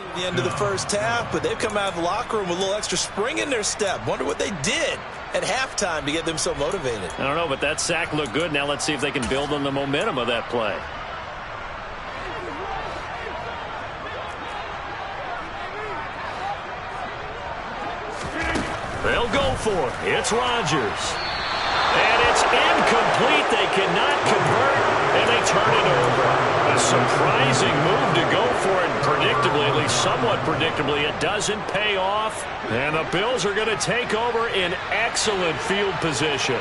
At the end of the first half, but they've come out of the locker room with a little extra spring in their step. Wonder what they did at halftime to get them so motivated. I don't know, but that sack looked good. Now let's see if they can build on the momentum of that play. They'll go for it. It's Rodgers. And it's incomplete. They cannot convert, and they turn it over. A surprising move to go for it. Predictably, at least somewhat predictably, it doesn't pay off. And the Bills are going to take over in excellent field position.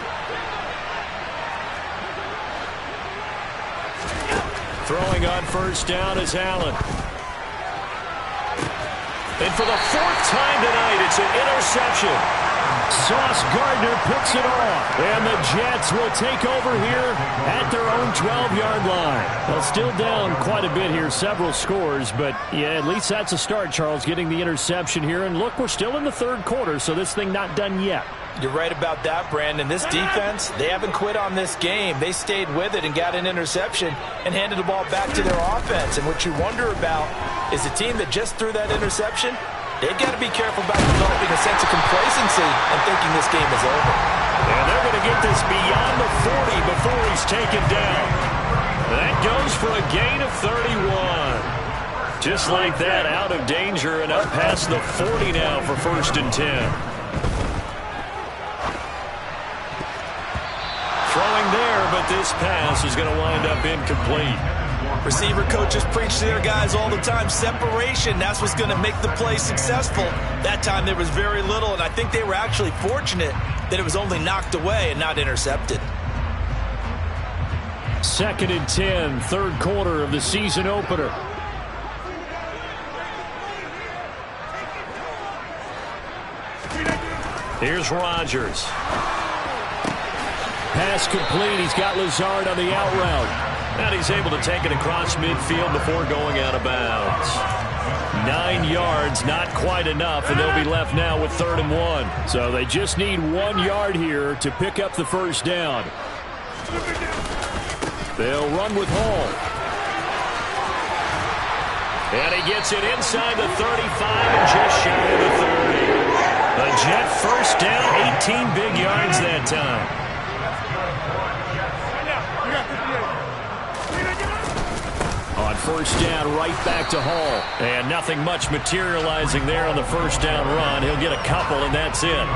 Throwing on first down is Allen. And for the fourth time tonight, it's an interception. Sauce Gardner picks it off. And the Jets will take over here at their own 12-yard line. Well, still down quite a bit here, several scores. But, yeah, at least that's a start, Charles, getting the interception here. And, look, we're still in the third quarter, so this thing not done yet. You're right about that, Brandon. This defense, they haven't quit on this game. They stayed with it and got an interception and handed the ball back to their offense. And what you wonder about is the team that just threw that interception, they've got to be careful about developing a sense of complacency and thinking this game is over. And they're going to get this beyond the 40 before he's taken down. That goes for a gain of 31. Just like that, out of danger and up past the 40 now for 1st and 10. Throwing there, but this pass is going to wind up incomplete. Receiver coaches preach to their guys all the time. Separation, that's what's going to make the play successful. That time there was very little, and I think they were actually fortunate that it was only knocked away and not intercepted. 2nd and 10, third quarter of the season opener. Here's Rodgers. Pass complete. He's got Lazard on the out route. And he's able to take it across midfield before going out of bounds. 9 yards, not quite enough, and they'll be left now with 3rd and 1. So they just need 1 yard here to pick up the first down. They'll run with Hall. And he gets it inside the 35 and just shy of the 30. A Jet first down, 18 big yards that time. On first down, right back to Hall. And nothing much materializing there on the first down run. He'll get a couple, and that's it.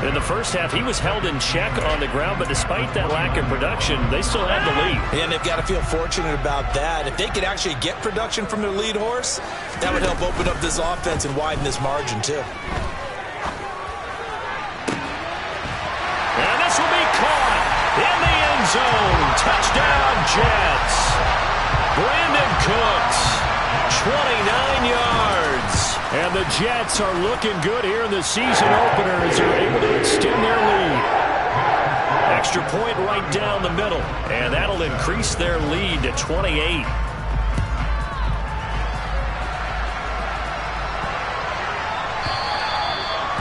In the first half, he was held in check on the ground, but despite that lack of production, they still have the lead. And they've got to feel fortunate about that. If they could actually get production from their lead horse, that would help open up this offense and widen this margin, too. And this will be caught in the end zone. Touchdown, Jets. Brandon Cooks, 29 yards. And the Jets are looking good here in the season opener as they're able to extend their lead. Extra point right down the middle, and that'll increase their lead to 28.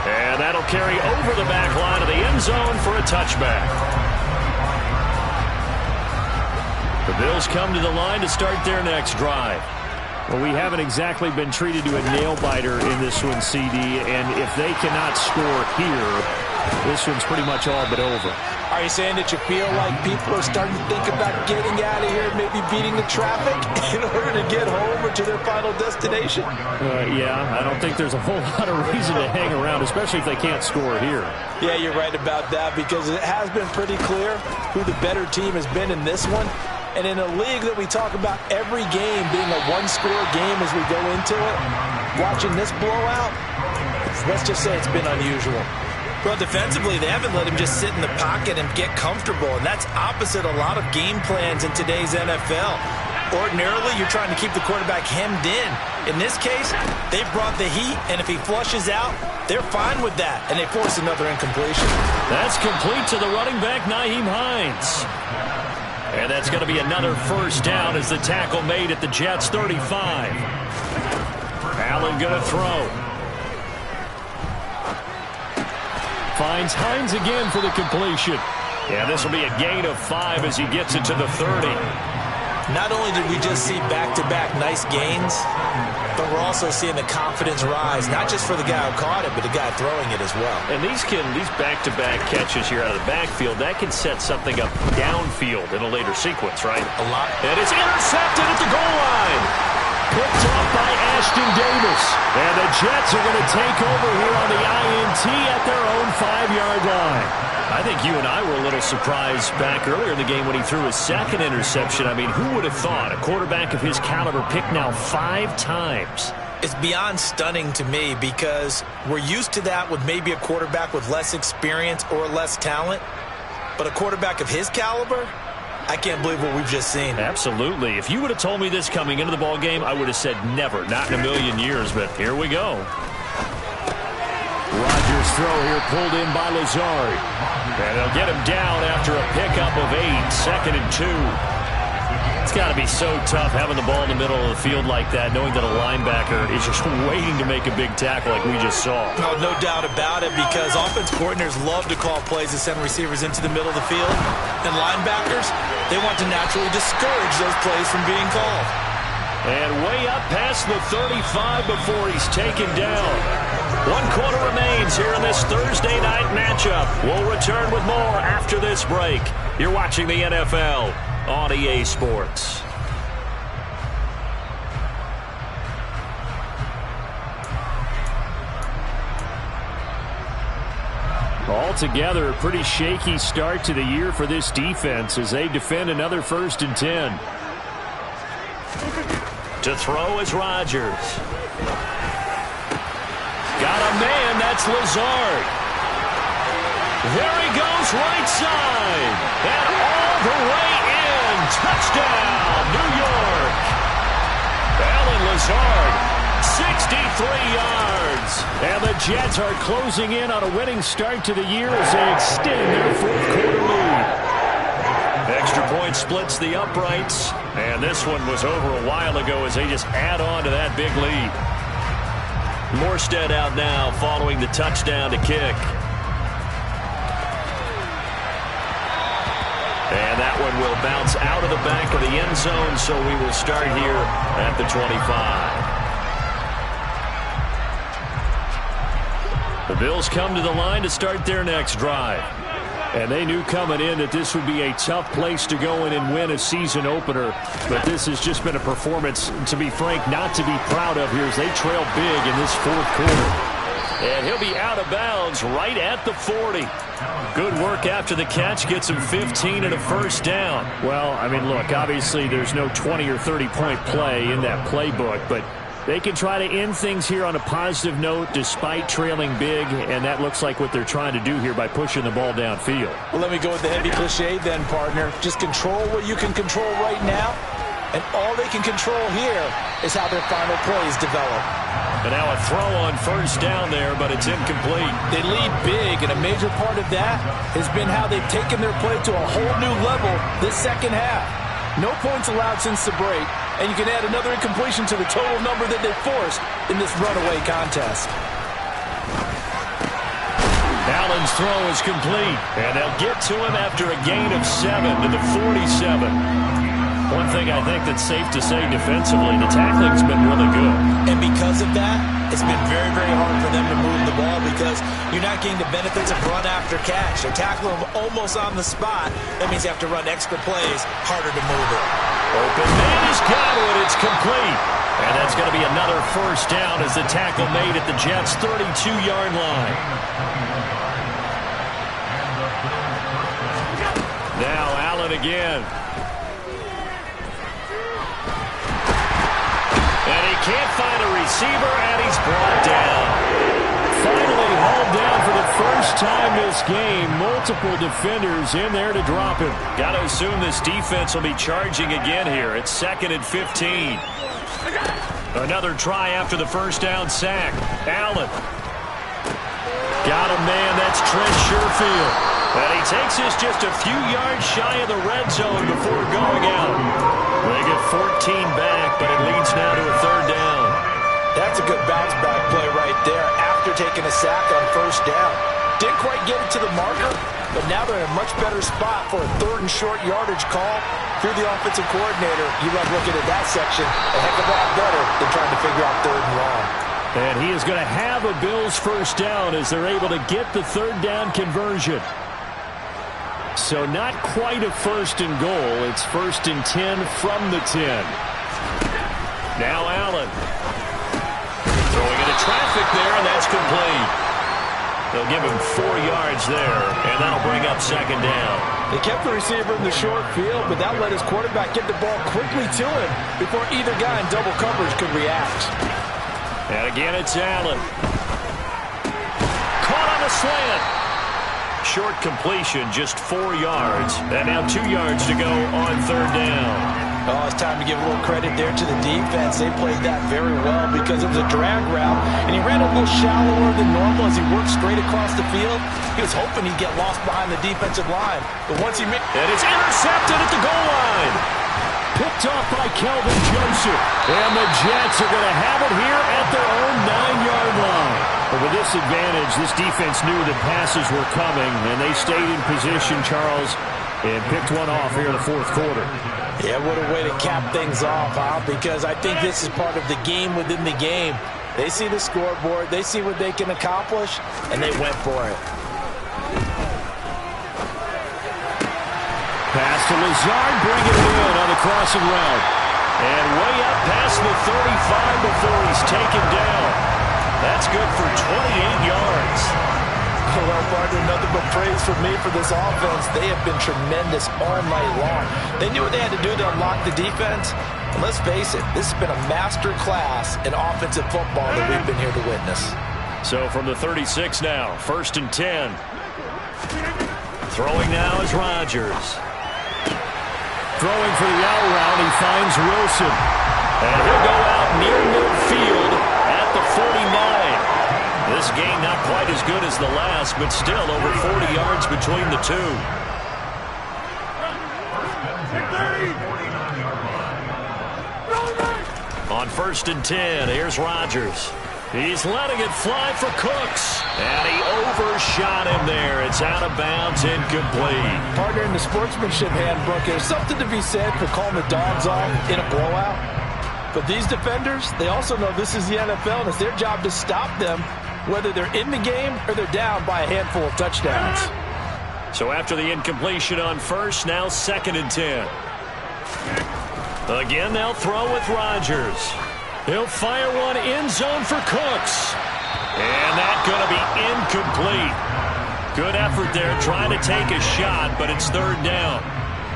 And that'll carry over the back line of the end zone for a touchback. The Bills come to the line to start their next drive. Well, we haven't exactly been treated to a nail-biter in this one, CD, and if they cannot score here, this one's pretty much all but over. Are you saying that you feel like people are starting to think about getting out of here, maybe beating the traffic in order to get home or to their final destination? Yeah, I don't think there's a whole lot of reason to hang around, especially if they can't score here. Yeah, you're right about that, because it has been pretty clear who the better team has been in this one. And in a league that we talk about every game being a one-score game as we go into it, watching this blowout, let's just say it's been unusual. Well, defensively, they haven't let him just sit in the pocket and get comfortable, and that's opposite a lot of game plans in today's NFL. Ordinarily, you're trying to keep the quarterback hemmed in. In this case, they've brought the heat, and if he flushes out, they're fine with that, and they force another incompletion. That's complete to the running back, Nyheim Hines. And that's going to be another first down as the tackle made at the Jets' 35. Allen going to throw. Finds Hines again for the completion. Yeah, this will be a gain of 5 as he gets it to the 30. Not only did we just see back-to-back nice gains, but we're also seeing the confidence rise, not just for the guy who caught it, but the guy throwing it as well. And these back-to-back catches here out of the backfield, that can set something up downfield in a later sequence, right? A lot. And it's intercepted at the goal line. Picked off by Ashton Davis. And the Jets are going to take over here on the INT at their own 5-yard line. I think you and I were a little surprised back earlier in the game when he threw his second interception. I mean, who would have thought a quarterback of his caliber picked now 5 times? It's beyond stunning to me because we're used to that with maybe a quarterback with less experience or less talent. But a quarterback of his caliber, I can't believe what we've just seen. Absolutely. If you would have told me this coming into the ball game, I would have said never, not in a million years, but here we go. Rodgers' throw here pulled in by Lazard. And they'll get him down after a pickup of 8, 2nd and 2. It's got to be so tough having the ball in the middle of the field like that, knowing that a linebacker is just waiting to make a big tackle like we just saw. No doubt about it, because offense coordinators love to call plays to send receivers into the middle of the field. And linebackers, they want to naturally discourage those plays from being called. And way up past the 35 before he's taken down. 1 quarter remains here in this Thursday night matchup. We'll return with more after this break. You're watching the NFL on EA Sports. Altogether, a pretty shaky start to the year for this defense as they defend another 1st and 10. To throw is Rodgers. Got a man, that's Lazard. There he goes, right side. And all the way in. Touchdown, New York. Allen Lazard, 63 yards. And the Jets are closing in on a winning start to the year as they extend their 4th quarter lead. Extra point splits the uprights. And this one was over a while ago as they just add on to that big lead. Morstead out now following the touchdown to kick. And that one will bounce out of the back of the end zone, so we will start here at the 25. The Bills come to the line to start their next drive. And they knew coming in that this would be a tough place to go in and win a season opener. But this has just been a performance, to be frank, not to be proud of here as they trail big in this 4th quarter. And he'll be out of bounds right at the 40. Good work after the catch. Gets him 15 and a 1st down. Well, I mean, look, obviously there's no 20 or 30-point play in that playbook, but they can try to end things here on a positive note despite trailing big, and that looks like what they're trying to do here by pushing the ball downfield. Well, let me go with the heavy cliche then, partner. Just control what you can control right now, and all they can control here is how their final plays develop. And now a throw on 1st down there, but it's incomplete. They lead big, and a major part of that has been how they've taken their play to a whole new level this 2nd half. No points allowed since the break, and you can add another incompletion to the total number that they forced in this runaway contest. Allen's throw is complete, and they'll get to him after a gain of 7 to the 47. One thing I think that's safe to say defensively, the tackling's been really good. And because of that, it's been very, very hard for them to move the ball because you're not getting the benefits of run after catch. They're tackling them almost on the spot. That means you have to run extra plays, harder to move it. Open man has got it. It's complete. And that's going to be another 1st down as the tackle made at the Jets' 32-yard line. Now Allen again. And he can't find a receiver, and he's brought down. Finally hauled down for the 1st time this game. Multiple defenders in there to drop him. Got to assume this defense will be charging again here. It's 2nd and 15. Another try after the 1st down sack. Allen. Got a man, that's Trent Sherfield. And he takes us just a few yards shy of the red zone before going out. They get 14 back, but it leads now to a 3rd down. That's a good bounce back play right there after taking a sack on 1st down. Didn't quite get it to the marker, but now they're in a much better spot for a 3rd and short yardage call. If you're the offensive coordinator, you love looking at that section a heck of a lot better than trying to figure out 3rd and long. And he is going to have a Bills first down as they're able to get the 3rd down conversion. So not quite a 1st and goal. It's 1st and 10 from the 10. Now Allen. Throwing into traffic there, and that's complete. They'll give him 4 yards there, and that'll bring up 2nd down. They kept the receiver in the short field, but that let his quarterback get the ball quickly to him before either guy in double coverage could react. And again, it's Allen. Caught on the slant. Short completion, just 4 yards. And now 2 yards to go on 3rd down. Oh, it's time to give a little credit there to the defense. They played that very well because it was a drag route, and he ran a little shallower than normal as he worked straight across the field. He was hoping he'd get lost behind the defensive line. But once he made... And it's intercepted at the goal line. Picked off by Kelvin Joseph. And the Jets are going to have it here at their own 9-yard line. But with this advantage, this defense knew that passes were coming, and they stayed in position, Charles, and picked one off here in the 4th quarter. Yeah, what a way to cap things off, huh? Because I think this is part of the game within the game. They see the scoreboard, they see what they can accomplish, and they went for it. Pass to Lazard, bringing it in on the crossing route. And way up past the 35 before he's taken down. That's good for 28 yards. Well, partner, nothing but praise for me for this offense. They have been tremendous all night long. They knew what they had to do to unlock the defense. And let's face it, this has been a master class in offensive football that we've been here to witness. So from the 36 now, 1st and 10. Throwing now is Rodgers. Throwing for the out route, he finds Wilson. And he'll go out near midfield at the 49. This game not quite as good as the last, but still over 40 yards between the two. On 1st and 10, here's Rodgers. He's letting it fly for Cooks. And he overshot him there. It's out of bounds, incomplete. Partner, in the sportsmanship handbook, there's something to be said for calling the dogs off in a blowout. But these defenders, they also know this is the NFL, and it's their job to stop them, whether they're in the game or they're down by a handful of touchdowns. So after the incompletion on 1st, now 2nd and 10. Again, they'll throw with Rodgers. He'll fire one end zone for Cooks. And that's going to be incomplete. Good effort there trying to take a shot, but it's 3rd down.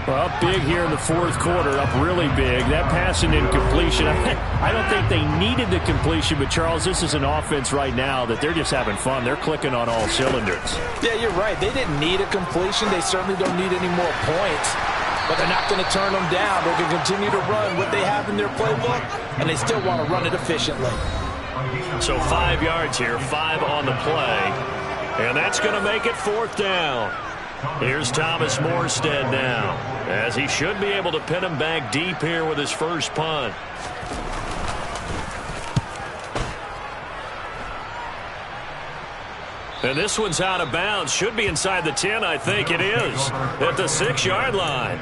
Well, up big here in the 4th quarter, up really big. That pass and incompletion, I don't think they needed the completion, but Charles, this is an offense right now that they're just having fun. They're clicking on all cylinders. Yeah, you're right. They didn't need a completion. They certainly don't need any more points, but they're not going to turn them down. They're going to continue to run what they have in their playbook, and they still want to run it efficiently. So 5 yards here, 5 on the play, and that's going to make it 4th down. Here's Thomas Morstead now, as he should be able to pin him back deep here with his first punt. And this one's out of bounds. Should be inside the 10, I think it is, at the 6-yard line.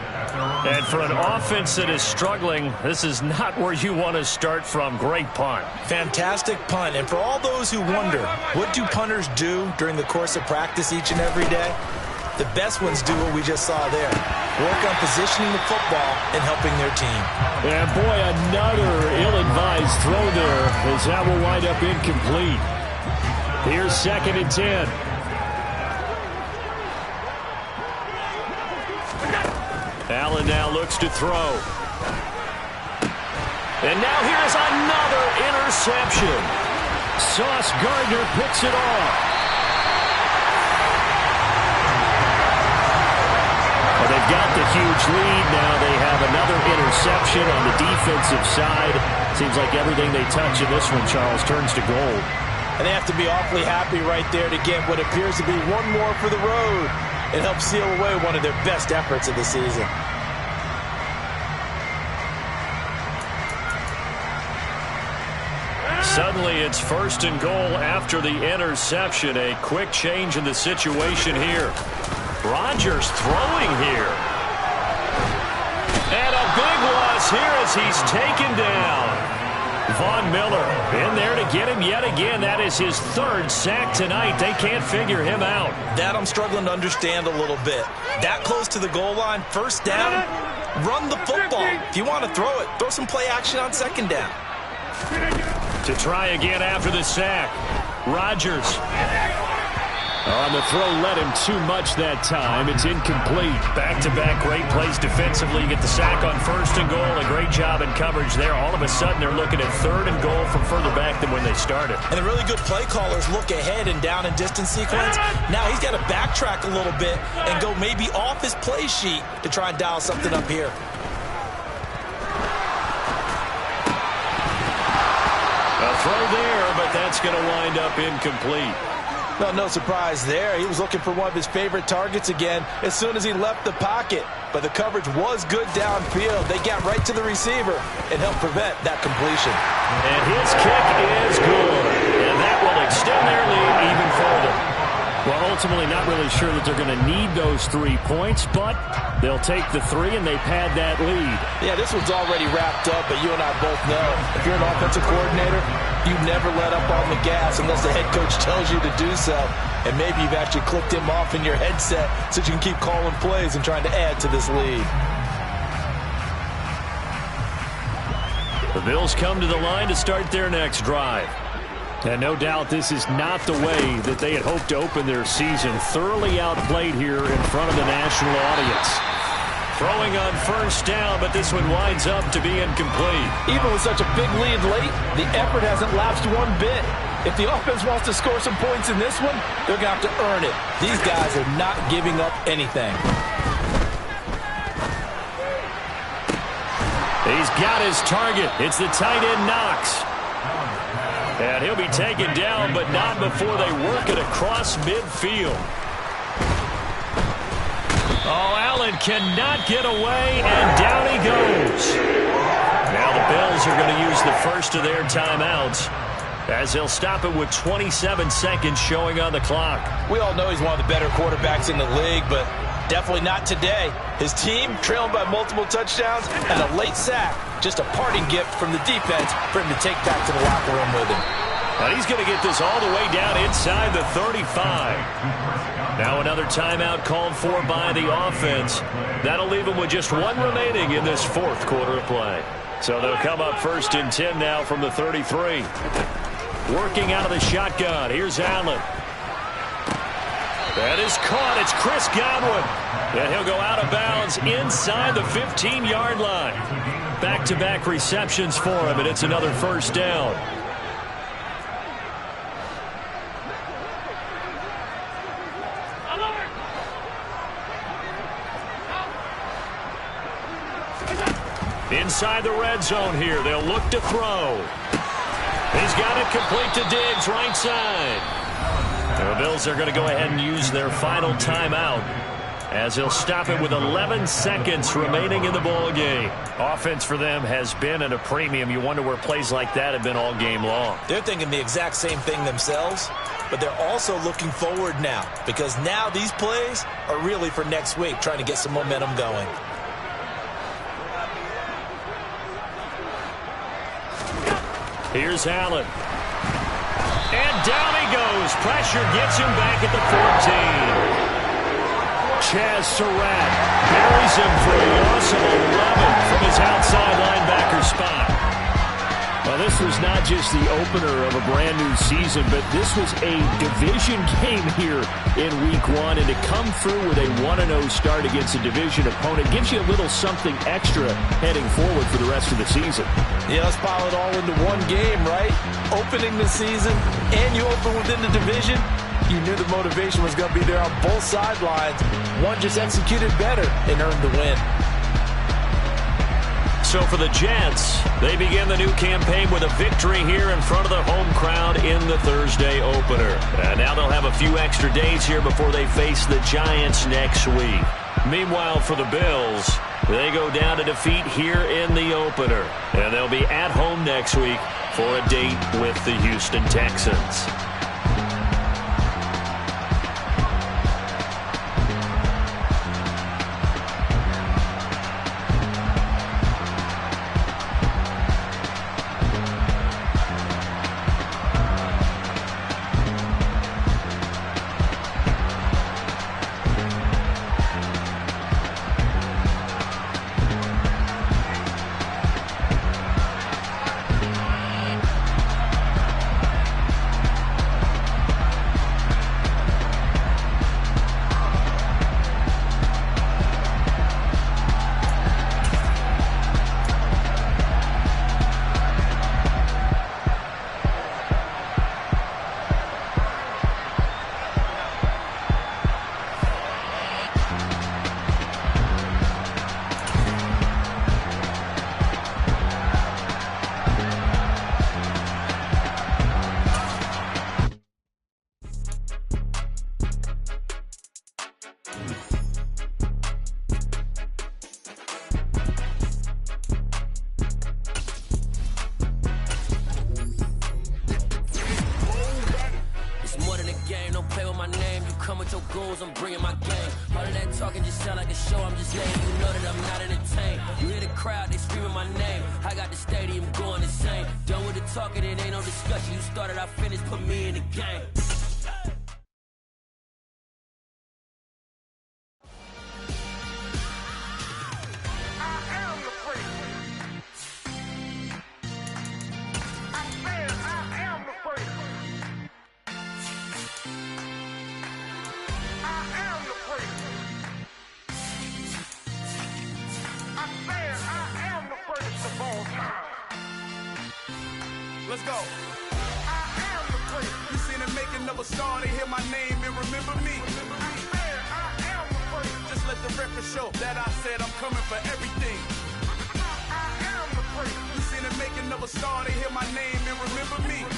And for an offense that is struggling, this is not where you want to start from. Great punt. Fantastic punt. And for all those who wonder, what do punters do during the course of practice each and every day? The best ones do what we just saw there. Work on positioning the football and helping their team. And boy, another ill-advised throw there, as that will wind up incomplete. Here's 2nd and 10. Allen now looks to throw. And now here's another interception. Sauce Gardner picks it off. Well, they've got the huge lead. Now they have another interception on the defensive side. Seems like everything they touch in this one, Charles, turns to gold. And they have to be awfully happy right there to get what appears to be one more for the road and help seal away one of their best efforts of the season. Suddenly it's 1st and goal after the interception. A quick change in the situation here. Rodgers throwing here. And a big loss here as he's taken down. Von Miller in there to get him yet again. That is his 3rd sack tonight. They can't figure him out. That I'm struggling to understand a little bit. That close to the goal line, 1st down, run the football. If you want to throw it, throw some play action on 2nd down. To try again after the sack. Rodgers. On the throw, led him too much that time. It's incomplete. Back-to-back great plays defensively. You get the sack on 1st and goal. A great job in coverage there. All of a sudden, they're looking at 3rd and goal from further back than when they started. And the really good play callers look ahead and down and distance sequence. Now he's got to backtrack a little bit and go maybe off his play sheet to try and dial something up here. A throw there, but that's going to wind up incomplete. Well, no surprise there. He was looking for one of his favorite targets again as soon as he left the pocket. But the coverage was good downfield. They got right to the receiver and helped prevent that completion. And his kick is good. And that will extend their lead even further. Well, ultimately not really sure that they're going to need those 3 points, but they'll take the 3 and they pad that lead. Yeah, this one's already wrapped up, but you and I both know if you're an offensive coordinator, you never let up on the gas unless the head coach tells you to do so. And maybe you've actually clicked him off in your headset so you can keep calling plays and trying to add to this lead. The Bills come to the line to start their next drive. And no doubt this is not the way that they had hoped to open their season. Thoroughly outplayed here in front of the national audience. Throwing on 1st down, but this one winds up to be incomplete. Even with such a big lead late, the effort hasn't lapsed one bit. If the offense wants to score some points in this one, they're going to have to earn it. These guys are not giving up anything. He's got his target. It's the tight end Knox. And he'll be taken down, but not before they work it across midfield. Oh, Allen cannot get away, and down he goes. Now the Bills are going to use the first of their timeouts as they'll stop it with 27 seconds showing on the clock. We all know he's one of the better quarterbacks in the league, but definitely not today. His team trailing by multiple touchdowns and a late sack. Just a parting gift from the defense for him to take back to the locker room with him. And he's going to get this all the way down inside the 35. Now another timeout called for by the offense. That'll leave him with just 1 remaining in this 4th quarter of play. So they'll come up 1st and 10 now from the 33. Working out of the shotgun. Here's Allen. That is caught. It's Chris Godwin. And he'll go out of bounds inside the 15-yard line. Back-to-back receptions for him, and it's another 1st down. Inside the red zone here. They'll look to throw. He's got it complete to Diggs, right side. The Bills are going to go ahead and use their final timeout as he'll stop it with 11 seconds remaining in the ball game. Offense for them has been at a premium. You wonder where plays like that have been all game long. They're thinking the exact same thing themselves, but they're also looking forward now because now these plays are really for next week, trying to get some momentum going. Here's Allen. And down he goes. Pressure gets him back at the 14. Chaz Surratt buries him for a loss of 11 from his outside linebacker spot. Well, this was not just the opener of a brand new season, but this was a division game here in week 1. And to come through with a 1-0 start against a division opponent gives you a little something extra heading forward for the rest of the season. Yeah, let's pile it all into one game, right? Opening the season, and you open within the division. You knew the motivation was going to be there on both sidelines. One just executed better and earned the win. So for the Jets, they begin the new campaign with a victory here in front of the home crowd in the Thursday opener. And now they'll have a few extra days here before they face the Giants next week. Meanwhile, for the Bills, They go down to defeat here in the opener. And they'll be at home next week for a date with the Houston Texans. I'm bringing my game. All of that talking just sound like a show. I'm just letting you know that I'm not entertained. You hear the crowd, they screaming my name. I got the stadium going insane. Done with the talking, it ain't no discussion. You started, I finished, put me in the game. Let's go. I am the great. You seen the making of a star, they hear my name and remember me. I am the great. Just let the record show that I said I'm coming for everything. I am the great. You seen the making of a star, they hear my name and remember me. I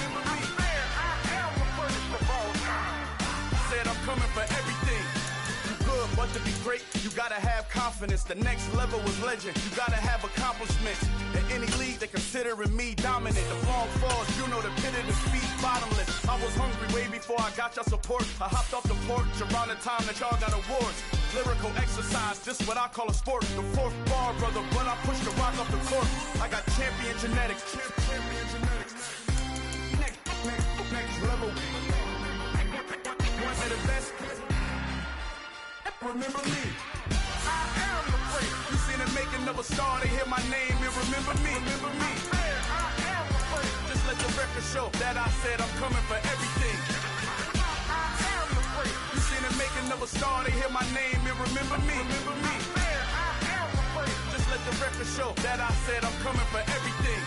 am the greatest of all time. Said I'm coming for everything. Good, but to be great, you gotta have confidence. The next level was legend. You gotta have accomplishments. In any league, they considering me dominant. The long falls, you know the pit of defeat, bottomless. I was hungry way before I got your support. I hopped off the porch around the time that y'all got awards. Lyrical exercise, this what I call a sport. The fourth bar, brother, when I push the rock off the court. I got champion genetics. Champion genetics. Next level. One of the best. Remember me. I am the great. You seen the making of a star, they hear my name and remember me. Remember me. I am the great. Just let the record show that I said I'm coming for everything. I am the great. You seen the making of a star, they hear my name and remember me. Remember me. I am the great. Just let the record show that I said I'm coming for everything.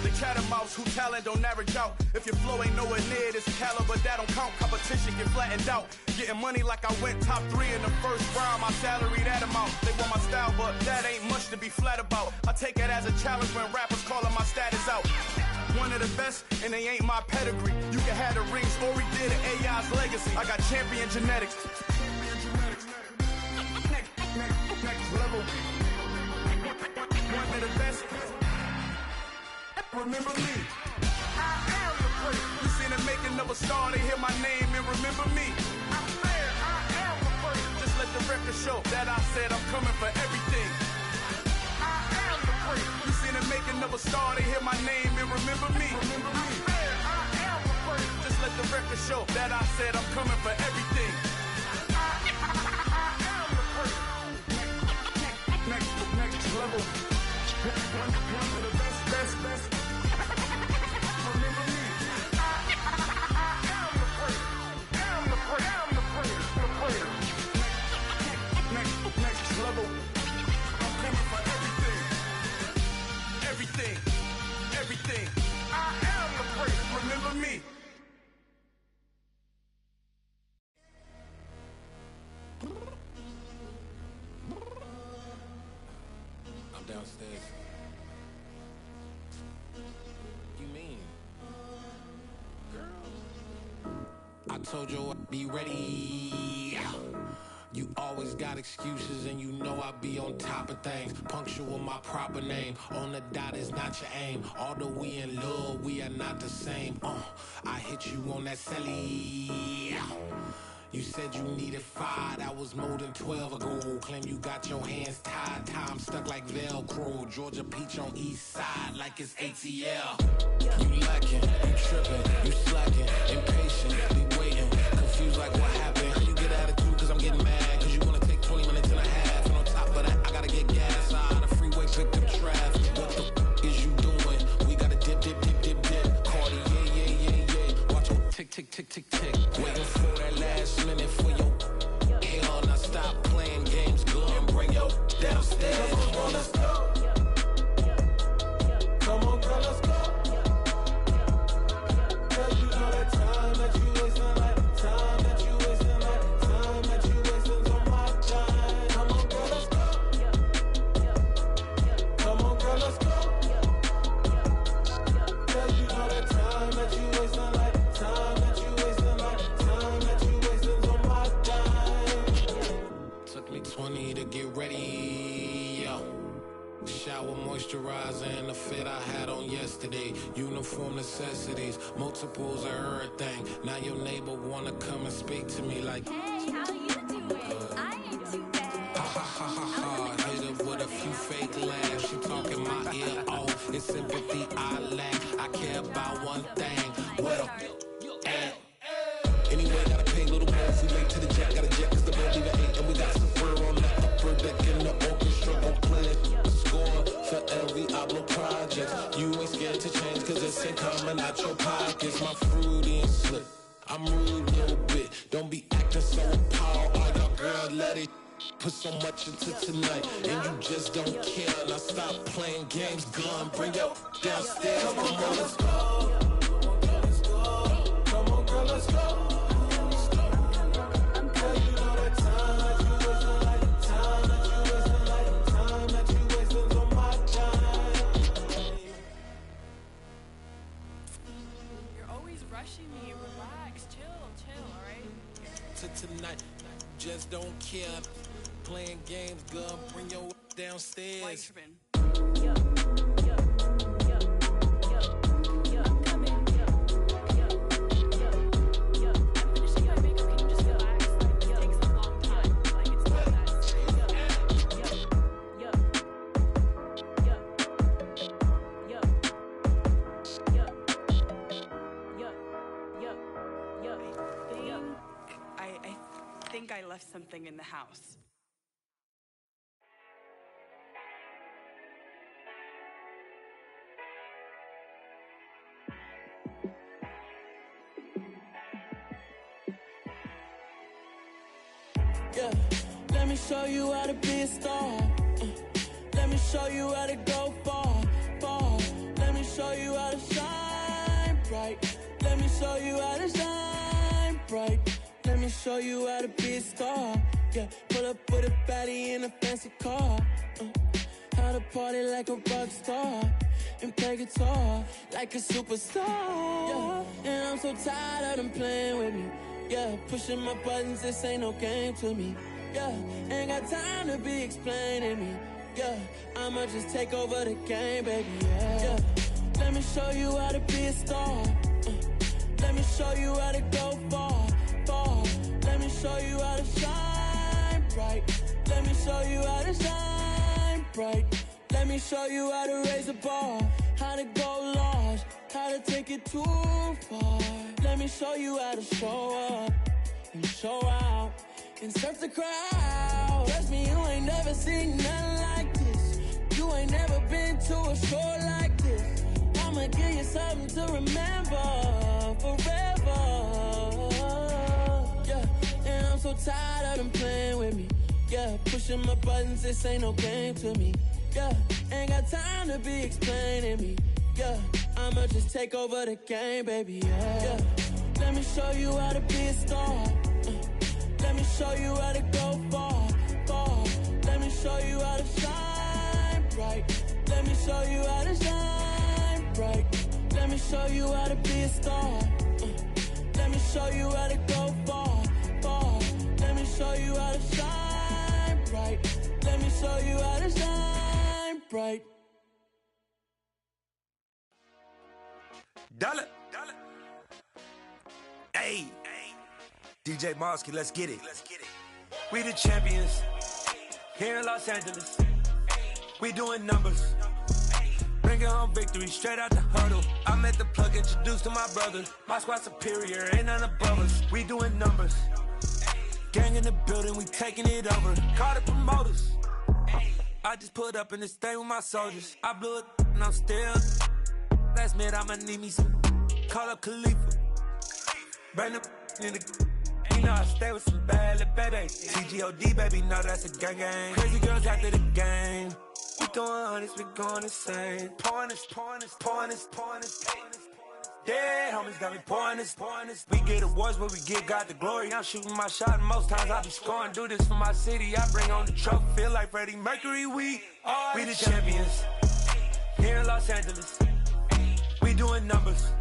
The catamounts who talent don't average out. If your flow ain't nowhere near this caliber, that don't count. Competition get flattened out. Getting money like I went top 3 in the first round. My salary that amount. They want my style, but that ain't much to be flat about. I take it as a challenge when rappers calling my status out. One of the best, and they ain't my pedigree. You can have the rings, or we did it, AI's legacy. I got champion genetics. Next level. One of the best. Remember me. I am the great. You seen the making of a star, they hear my name and remember me. I am the great. Just let the record show that I said I'm coming for everything. I am the great. You seen the making of a star, they hear my name and remember me. Remember me. I am the great. Just let the record show that I said I'm coming for everything. I am the great. Next level. One of the best. Remember me. I am the great. Am the great. Next level. I'm coming for everything. I am the great. Remember me. I'm downstairs. You mean? Girl, I told you I'd be ready. You always got excuses and you know I be on top of things. Punctual my proper name. On the dot is not your aim. Although we in love, we are not the same. I hit you on that celly. You said you needed 5, that was more than 12 ago. Claim you got your hands tied, time stuck like Velcro. Georgia Peach on east side like it's ATL. You lacking, you tripping, you slacking, impatient, be waiting, confused like what happened. How you get attitude cause I'm getting mad, cause you wanna take 20 minutes and a half. And on top of that, I gotta get gas out of the freeway, pick up traffic. What the f is you doing? We gotta dip, dip, dip, dip, dip. Cardi, yeah. Watch your tick, tick, tick, tick, tick. Waiting for that last minute for your hell. Now stop playing games, go and bring your downstairs. Come on, let's go. Come on, girl, let's go. Cause you know that time that you wasting, like time that you wasting, like time that you wasting's on my time. Come on, girl, let's go. Come on, girl, let's go. Cause you know that time that you wasting, like time that you wasting, like time that you wasting's on my time. Took me 20 to get ready, yo. Shower, moisturizer, and the fit I had on yesterday. Uniform necessities, multiples of everything. Now your neighbor wanna come and speak to me like, hey, how you doing? I ain't too bad. ha ha ha ha ha. Hit her with a few fake laughs. She talking my ear off. It's sympathy I lack. I care about one thing. What up? Anyway, gotta pay a little more if we late to the jet. Got a jet cause the boat leave at 8. And we got some fur on the upper deck in the orchestra. Gon' play a score for every Ablo project. You ain't scared to change cause this ain't coming out your pockets. My fruity and slip, I'm rude a little bit. Don't be acting so appalled. All y'all girls let it put so much into tonight. And you just don't care. Now stop playing games, gun. Bring your downstairs. Come on, girl, let's go. Come on, girl, let's go. Me, relax, chill, alright? To tonight, just don't care. Playing games, girl, bring your downstairs. Why you tripping? I left something in the house. Yeah, let me show you how to be a star. Let me show you how to go far, far. Let me show you how to shine bright. Let me show you how to shine bright. Let me show you how to be a star. Yeah, pull up with a baddie in a fancy car. How to party like a rock star and play guitar like a superstar. Yeah, and I'm so tired of them playing with me. Yeah, pushing my buttons, this ain't no game to me. Yeah, ain't got time to be explaining me. Yeah, I'ma just take over the game, baby. Yeah, let me show you how to be a star. Let me show you how to go far, far. Let me show you how to shine bright. Let me show you how to shine bright. Let me show you how to raise a bar, how to go large, how to take it too far. Let me show you how to show up and show out and surf the crowd. Trust me, you ain't never seen nothing like this. You ain't never been to a show like this. I'ma give you something to remember forever. Yeah, and I'm so tired of them playing with me. Yeah, pushing my buttons, this ain't no game to me. Yeah, ain't got time to be explaining me. Yeah, I'ma just take over the game, baby. Yeah, let me show you how to be a star. Let me show you how to go far, far. Let me show you how to shine bright. Let me show you how to shine bright. Let me show you how to be a star. Let me show you how to go far, far. Let me show show you how to shine bright. Let me show you how to shine bright. Dollar. Hey. DJ Mosky, let's get it. We the champions here in Los Angeles. We doing numbers. Bringing home victory straight out the huddle. I met the plug, introduced to my brother. My squad superior, ain't none above us. We doing numbers. Gang in the building, we taking it over. Call the promoters. I just put up in this thing with my soldiers. I blew it and I'm still. Last minute I'ma need me some. Call up Khalifa. Bring them in the. You know I stay with some bad little baby. TGOD baby, know that's a gang gang. Crazy girls after the game. We doing honest, we going insane. Pouring this. Dead homies got me pouring this. We get awards, but we get God the glory. I'm shooting my shot, and most times I be scoring. Do this for my city, I bring on the trophy. Feel like Freddie Mercury, we the champions here in Los Angeles. We doing numbers.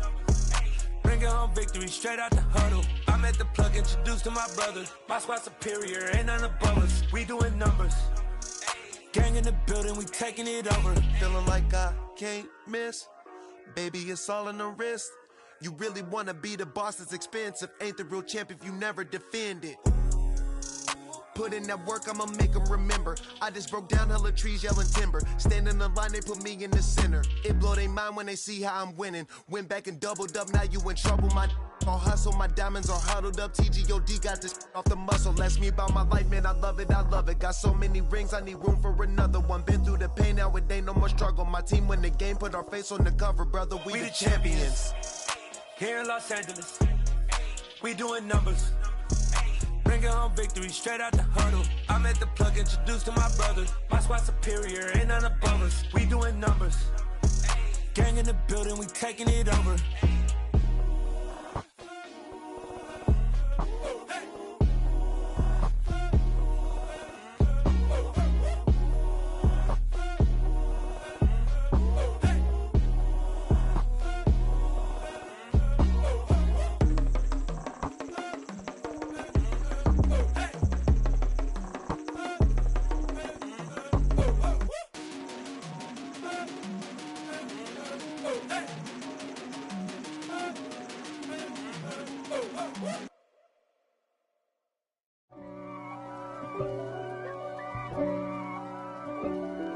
Bringing home victory straight out the huddle. I met the plug, introduced to my brother. My squad superior, ain't none above us. We doing numbers. Gang in the building, we taking it over. Feeling like I can't miss. Baby, it's all in the wrist. You really wanna be the boss, it's expensive. Ain't the real champ if you never defend it. Put in that work, I'ma make them remember. I just broke down hella trees, yelling timber. Standing in the line, they put me in the center. It blow their mind when they see how I'm winning. Went back and doubled up, now you in trouble. My all hustle, my diamonds are huddled up. TGOD got this off the muscle. Ask me about my life, man, I love it. Got so many rings, I need room for another one. Been through the pain, now it ain't no more struggle. My team win the game, put our face on the cover, brother. We the champions. Here in Los Angeles, we doing numbers. Bringing home victory straight out the huddle. I met the plug, introduced to my brother. My squad superior, ain't none above us. We doing numbers. Gang in the building, we taking it over. Hey!